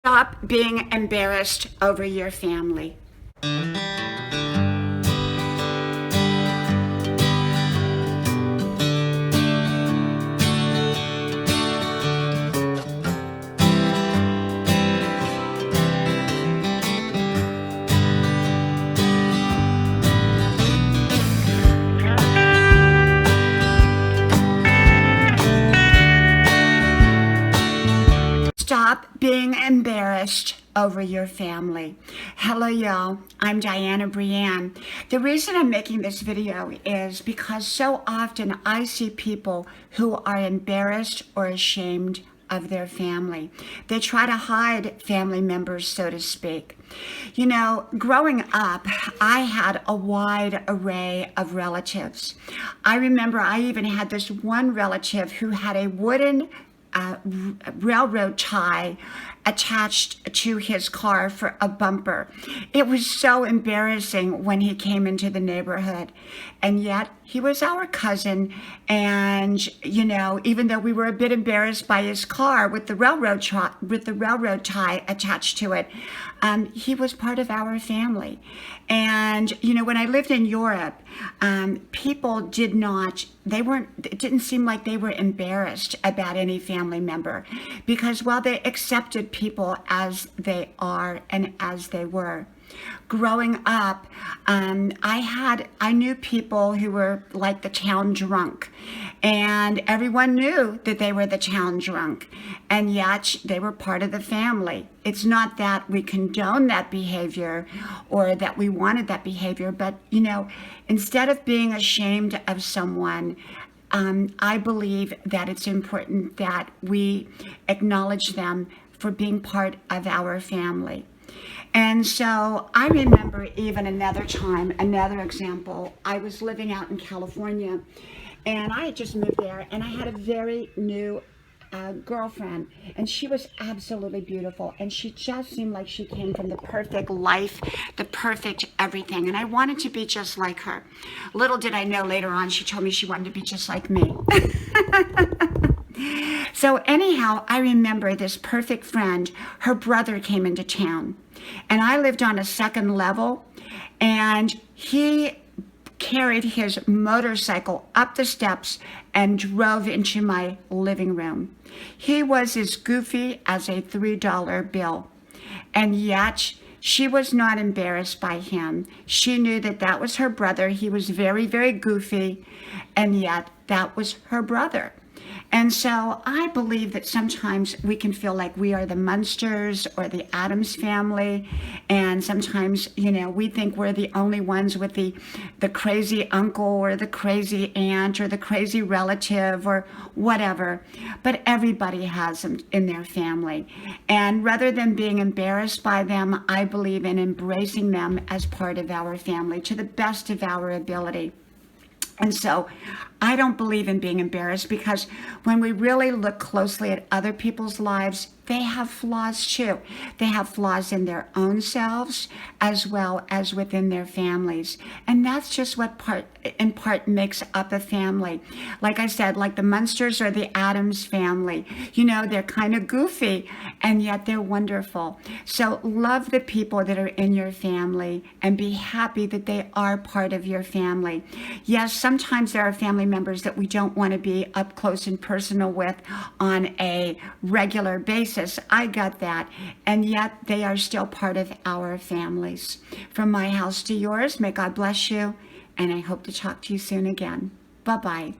Stop being embarrassed over your family. Stop being embarrassed over your family. Hello, y'all. I'm Diana Brienne. The reason I'm making this video is because so often I see people who are embarrassed or ashamed of their family. They try to hide family members, so to speak. You know, growing up, I had a wide array of relatives. I remember I even had this one relative who had a wooden railroad tie attached to his car for a bumper. It was so embarrassing when he came into the neighborhood, and yet he was our cousin. And you know, even though we were a bit embarrassed by his car with the railroad tie attached to it, he was part of our family. And you know, when I lived in Europe, people it didn't seem like they were embarrassed about any family member, because while they accepted people as they are and as they were. Growing up, I knew people who were like the town drunk, and everyone knew that they were the town drunk, and yet they were part of the family. It's not that we condone that behavior or that we wanted that behavior, but you know, instead of being ashamed of someone, I believe that it's important that we acknowledge them for being part of our family. And so I remember even another time, another example, I was living out in California, and I had just moved there, and I had a very new girlfriend, and she was absolutely beautiful, and she just seemed like she came from the perfect life, the perfect everything, and I wanted to be just like her. Little did I know, later on she told me she wanted to be just like me. So anyhow, I remember this perfect friend, her brother came into town, and I lived on a second level, and he carried his motorcycle up the steps and drove into my living room. He was as goofy as a $3 bill, and yet she was not embarrassed by him. She knew that that was her brother. He was very, very goofy, and yet that was her brother. And so I believe that sometimes we can feel like we are the Munsters or the Addams family, and sometimes, you know, we think we're the only ones with the crazy uncle or the crazy aunt or the crazy relative or whatever, but everybody has them in their family. And rather than being embarrassed by them, I believe in embracing them as part of our family to the best of our ability. And so I don't believe in being embarrassed, because when we really look closely at other people's lives, they have flaws too. They have flaws in their own selves as well as within their families. And that's just what in part makes up a family. Like I said, like the Munsters or the Addams family, you know, they're kind of goofy and yet they're wonderful. So love the people that are in your family and be happy that they are part of your family. Yes, sometimes there are family members that we don't want to be up close and personal with on a regular basis. I got that. And yet they are still part of our families. From my house to yours, may God bless you. And I hope to talk to you soon again. Bye-bye.